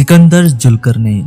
सिकंदर जुल्करनैन।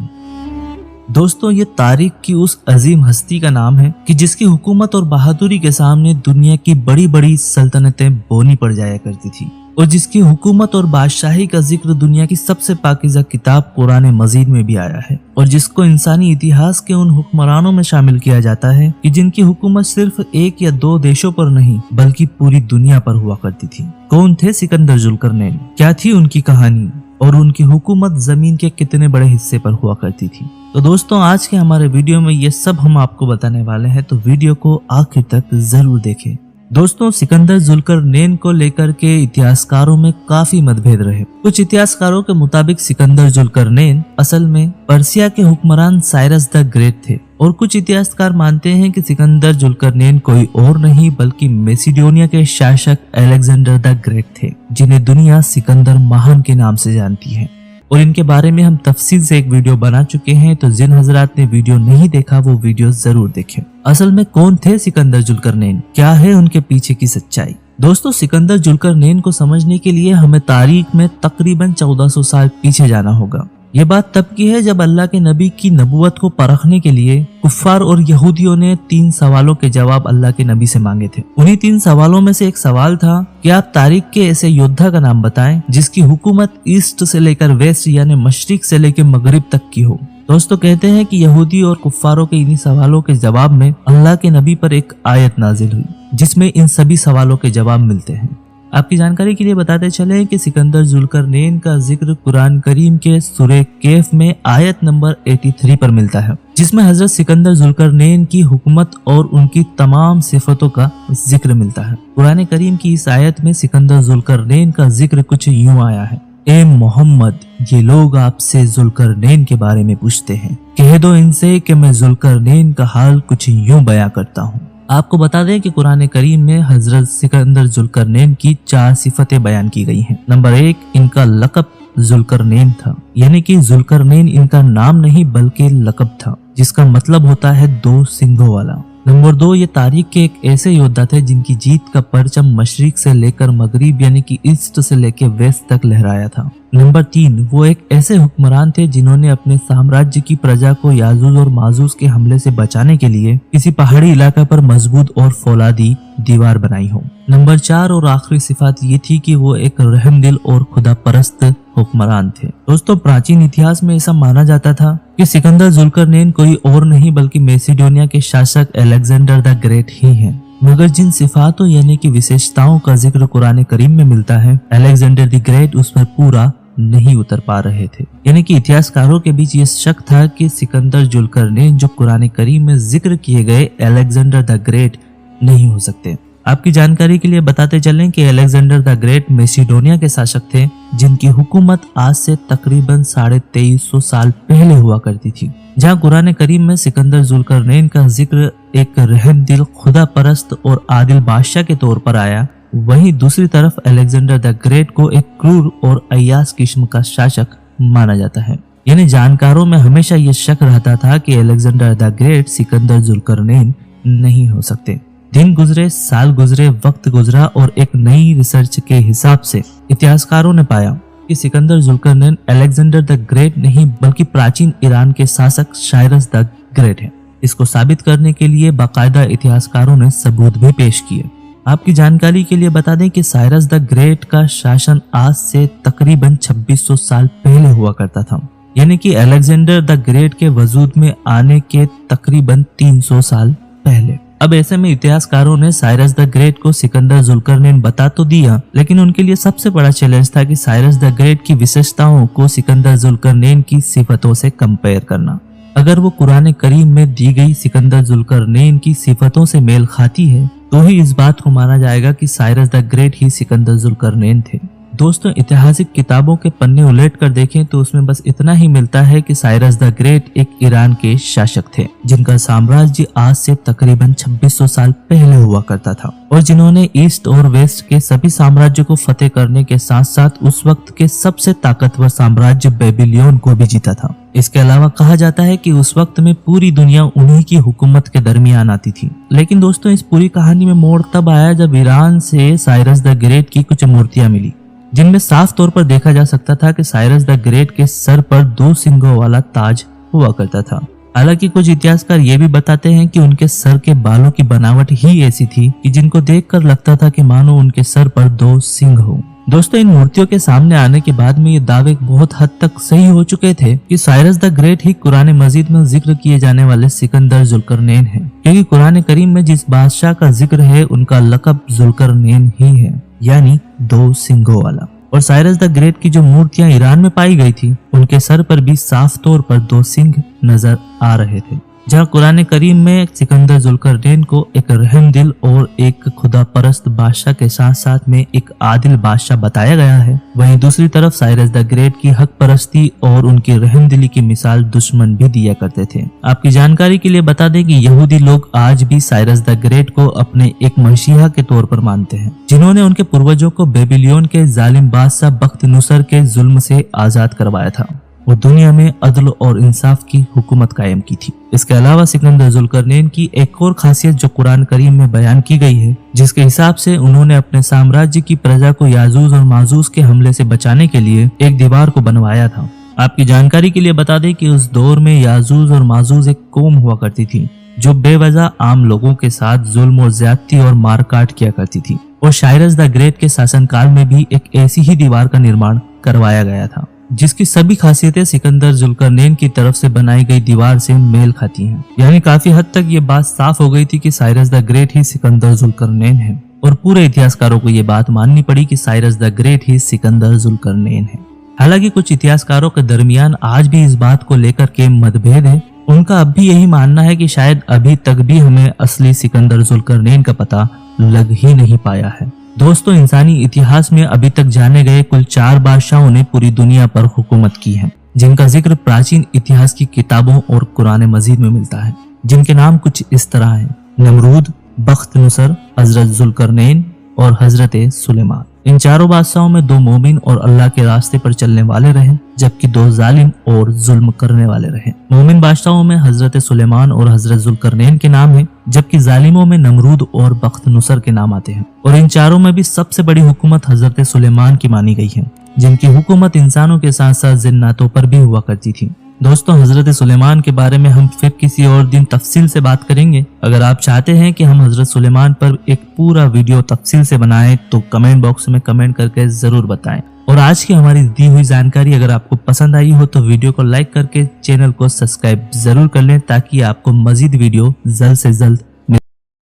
दोस्तों, ये तारीख की उस अजीम हस्ती का नाम है कि जिसकी हुकूमत और बहादुरी के सामने दुनिया की बड़ी बड़ी सल्तनतें बोनी पड़ जाया करती थी और जिसकी हुकूमत और बादशाही का जिक्र दुनिया की सबसे पाकीज़ा किताब कुरान मजीद में भी आया है और जिसको इंसानी इतिहास के उन हुक्मरानों में शामिल किया जाता है कि जिनकी हुकूमत सिर्फ एक या दो देशों पर नहीं बल्कि पूरी दुनिया पर हुआ करती थी। कौन थे सिकंदर जुल्करनैन, क्या थी उनकी कहानी और उनकी हुकूमत जमीन के कितने बड़े हिस्से पर हुआ करती थी। तो दोस्तों, आज के हमारे वीडियो में ये सब हम आपको बताने वाले हैं, तो वीडियो को आखिर तक जरूर देखें। दोस्तों, सिकंदर जुल्करनैन को लेकर के इतिहासकारों में काफी मतभेद रहे। कुछ इतिहासकारों के मुताबिक सिकंदर जुल्करनैन असल में पर्सिया के हुक्मरान साइरस द ग्रेट थे और कुछ इतिहासकार मानते हैं कि सिकंदर जुल्करनैन कोई और नहीं बल्कि मैसिडोनिया के शासक अलेक्जेंडर द ग्रेट थे, जिन्हें दुनिया सिकंदर महान के नाम से जानती है और इनके बारे में हम तफसील से एक वीडियो बना चुके हैं। तो जिन हजरात ने वीडियो नहीं देखा वो वीडियो जरूर देखें। असल में कौन थे सिकंदर जुल्करनैन, क्या है उनके पीछे की सच्चाई। दोस्तों, सिकंदर जुल्करनैन को समझने के लिए हमें तारीख में तकरीबन 1400 साल पीछे जाना होगा। ये बात तब की है जब अल्लाह के नबी की नबूवत को परखने के लिए कुफ्फार और यहूदियों ने 3 सवालों के जवाब अल्लाह के नबी से मांगे थे। उन्हीं 3 सवालों में से एक सवाल था कि आप तारीख के ऐसे योद्धा का नाम बताएं जिसकी हुकूमत ईस्ट से लेकर वेस्ट यानी मशरिक से लेकर मगरिब तक की हो। दोस्तों, कहते हैं कि यहूदी और कुफ्फारों के इन्हीं सवालों के जवाब में अल्लाह के नबी पर एक आयत नाजिल हुई जिसमें इन सभी सवालों के जवाब मिलते हैं। आपकी जानकारी के लिए बताते चले कि सिकंदर जुल्करनैन का जिक्र कुरान करीम के सूरह कैफ में आयत नंबर 83 पर मिलता है, जिसमें हजरत सिकंदर जुल्करनैन की हुकूमत और उनकी तमाम सिफतों का जिक्र मिलता है। कुरान करीम की इस आयत में सिकंदर जुल्करनैन का जिक्र कुछ यूं आया है। ए मोहम्मद, ये लोग आपसे जुल्करनैन के बारे में पूछते हैं, कह दो इनसे कि मैं जुल्करनैन का हाल कुछ यूं बयां करता हूँ। आपको बता दें कि कुरान करीम में हजरत सिकंदर जुल्करनैन की 4 सिफतें बयान की गई हैं। नंबर 1, इनका लक़ब जुल्करनैन था, यानी कि जुल्करनैन इनका नाम नहीं बल्कि लक़ब था, जिसका मतलब होता है 2 सिंगों वाला। नंबर 2, ये तारीख के एक ऐसे योद्धा थे जिनकी जीत का परचम मशरिक से लेकर मगरिब यानी कि ईस्ट से लेकर वेस्ट तक लहराया था। नंबर 3, वो एक ऐसे हुक्मरान थे जिन्होंने अपने साम्राज्य की प्रजा को याजूज और माजूज के हमले से बचाने के लिए किसी पहाड़ी इलाका पर मजबूत और फौलादी दीवार बनाई हो। नंबर 4 और आखिरी सिफात ये थी कि वो एक रहमदिल और खुदा परस्त हुक्मरान थे। दोस्तों, प्राचीन इतिहास में ऐसा माना जाता था कि सिकंदर जुल्करनैन कोई और नहीं बल्कि मैसिडोनिया के शासक अलेक्जेंडर द ग्रेट ही हैं। मगर जिन सिफातों यानी कि विशेषताओं का जिक्र कुरान करीम में मिलता है, अलेक्जेंडर द ग्रेट उस पर पूरा नहीं उतर पा रहे थे। यानी कि इतिहासकारों के बीच ये शक था कि सिकंदर जुल्करनैन जो कुरान करीम में जिक्र किए गए अलेक्जेंडर द ग्रेट नहीं हो सकते। आपकी जानकारी के लिए बताते चलें कि अलेक्जेंडर द ग्रेट मैसिडोनिया के शासक थे जिनकी हुकूमत आज से तकरीबन 2350 साल पहले हुआ करती थी। जहां कुरान करीम में सिकंदर जुल्करनैन का जिक्र एक रहमदिल, खुदा परस्त और आदिल बादशाह के तौर पर आया, वहीं दूसरी तरफ अलेक्जेंडर द ग्रेट को एक क्रूर और अय्यास किस्म का शासक माना जाता है। यानी जानकारों में हमेशा ये शक रहता था कि Alexander the Great Sikandar Zulqarnain नहीं हो सकते। दिन गुजरे, साल गुजरे, वक्त गुजरा और एक नई रिसर्च के हिसाब से इतिहासकारों ने पाया कि Sikandar Zulqarnain Alexander the Great नहीं बल्कि प्राचीन ईरान के शासक साइरस द ग्रेट है। इसको साबित करने के लिए बाकायदा इतिहासकारों ने सबूत भी पेश किए। आपकी जानकारी के लिए बता दें कि साइरस द ग्रेट का शासन आज से तकरीबन 2600 साल पहले हुआ करता था, यानी कि अलेक्जेंडर द ग्रेट के वजूद में आने के तकरीबन 300 साल पहले। अब ऐसे में इतिहासकारों ने साइरस द ग्रेट को सिकंदर जुल्करनैन बता तो दिया, लेकिन उनके लिए सबसे बड़ा चैलेंज था कि साइरस द ग्रेट की विशेषताओं को सिकंदर जुल्करनैन की सिफतों से कंपेयर करना। अगर वो कुरान करीम में दी गई सिकंदर जुल्करनैन की सिफतों से मेल खाती है तो ही इस बात को माना जाएगा कि साइरस द ग्रेट ही सिकंदर जुल्करनैन थे। दोस्तों, ऐतिहासिक किताबों के पन्ने उलट कर देखें तो उसमें बस इतना ही मिलता है कि साइरस द ग्रेट एक ईरान के शासक थे जिनका साम्राज्य आज से तकरीबन 2600 साल पहले हुआ करता था और जिन्होंने ईस्ट और वेस्ट के सभी साम्राज्यों को फतेह करने के साथ साथ उस वक्त के सबसे ताकतवर साम्राज्य बेबीलोन को भी जीता था। इसके अलावा कहा जाता है कि उस वक्त में पूरी दुनिया उन्हीं की हुकूमत के दरमियान आती थी। लेकिन दोस्तों, इस पूरी कहानी में मोड़ तब आया जब ईरान से साइरस द ग्रेट की कुछ मूर्तियां मिली जिनमें साफ तौर पर देखा जा सकता था कि साइरस द ग्रेट के सर पर 2 सिंगों वाला ताज हुआ करता था। हालांकि कुछ इतिहासकार ये भी बताते हैं कि उनके सर के बालों की बनावट ही ऐसी थी कि जिनको देखकर लगता था कि मानो उनके सर पर 2 सिंग हो। दोस्तों, इन मूर्तियों के सामने आने के बाद में ये दावे बहुत हद तक सही हो चुके थे कि साइरस द ग्रेट ही कुरान मजीद में जिक्र किए जाने वाले सिकंदर जुल्करनैन है, क्योंकि कुरान करीम में जिस बादशाह का जिक्र है उनका लक़ब जुल्करनैन ही है, यानी 2 सिंगों वाला। और साइरस द ग्रेट की जो मूर्तियां ईरान में पाई गई थी उनके सर पर भी साफ तौर पर 2 सिंग नजर आ रहे थे। जहाँ कुरान करीम में सिकंदर जुल्करनैन को एक रहमदिल और एक खुदा परस्त बादशाह के साथ साथ में एक आदिल बादशाह बताया गया है, वहीं दूसरी तरफ साइरस द ग्रेट की हक परस्ती और उनकी रहमदिली की मिसाल दुश्मन भी दिया करते थे। आपकी जानकारी के लिए बता दें कि यहूदी लोग आज भी साइरस द ग्रेट को अपने एक मसीहा के तौर पर मानते हैं, जिन्होंने उनके पूर्वजों को बेबीलोन के जालिम बादशाह बख्तनसर के जुल्म से आजाद करवाया था और दुनिया में अदल और इंसाफ की हुकूमत कायम की थी। इसके अलावा सिकंदर जुल्करनैन की एक और खासियत जो कुरान करीम में बयान की गई है, जिसके हिसाब से उन्होंने अपने साम्राज्य की प्रजा को याजूज और माजूज के हमले से बचाने के लिए एक दीवार को बनवाया था। आपकी जानकारी के लिए बता दें कि उस दौर में याजूज और माजूज एक कौम हुआ करती थी जो बेवजह आम लोगों के साथ जुल्म और ज्यादती और मारकाट किया करती थी, और साइरस द ग्रेट के शासनकाल में भी एक ऐसी ही दीवार का निर्माण करवाया गया था, जिसकी सभी खासियतें सिकंदर जुल्करनैन की तरफ से बनाई गई दीवार से मेल खाती हैं। यानी काफी हद तक ये बात साफ हो गई थी कि साइरस द ग्रेट ही सिकंदर जुल्करनैन है, और पूरे इतिहासकारों को ये बात माननी पड़ी कि साइरस द ग्रेट ही सिकंदर जुल्करनैन है। हालांकि कुछ इतिहासकारों के दरमियान आज भी इस बात को लेकर के मतभेद है। उनका अब भी यही मानना है कि शायद अभी तक भी हमें असली सिकंदर जुल्करनैन का पता लग ही नहीं पाया है। दोस्तों, इंसानी इतिहास में अभी तक जाने गए कुल 4 बादशाहों ने पूरी दुनिया पर हुकूमत की है, जिनका जिक्र प्राचीन इतिहास की किताबों और कुरान मजीद में मिलता है, जिनके नाम कुछ इस तरह हैं: नमरूद, बख्तनसर, हजरत जुल्करनैन और हजरत सुलेमान। इन चारों बादशाहों में 2 मोमिन और अल्लाह के रास्ते पर चलने वाले रहे, जबकि 2 जालिम और जुल्म करने वाले रहे। मोमिन बादशाहों में हजरत सुलेमान और हजरत जुल्करनैन के नाम है, जबकि जालिमों में नमरूद और बख्तनसर के नाम आते हैं। और इन चारों में भी सबसे बड़ी हुकूमत हजरत सुलेमान की मानी गई है, जिनकी हुकूमत इंसानों के साथ साथ जिन्नातों पर भी हुआ करती थी। दोस्तों, हजरत सुलेमान के बारे में हम फिर किसी और दिन तफसील से बात करेंगे। अगर आप चाहते हैं कि हम हजरत सुलेमान पर एक पूरा वीडियो तफसील से बनाएं तो कमेंट बॉक्स में कमेंट करके जरूर बताएं। और आज की हमारी दी हुई जानकारी अगर आपको पसंद आई हो तो वीडियो को लाइक करके चैनल को सब्सक्राइब जरूर कर लें, ताकि आपको मजीद वीडियो जल्द से जल्द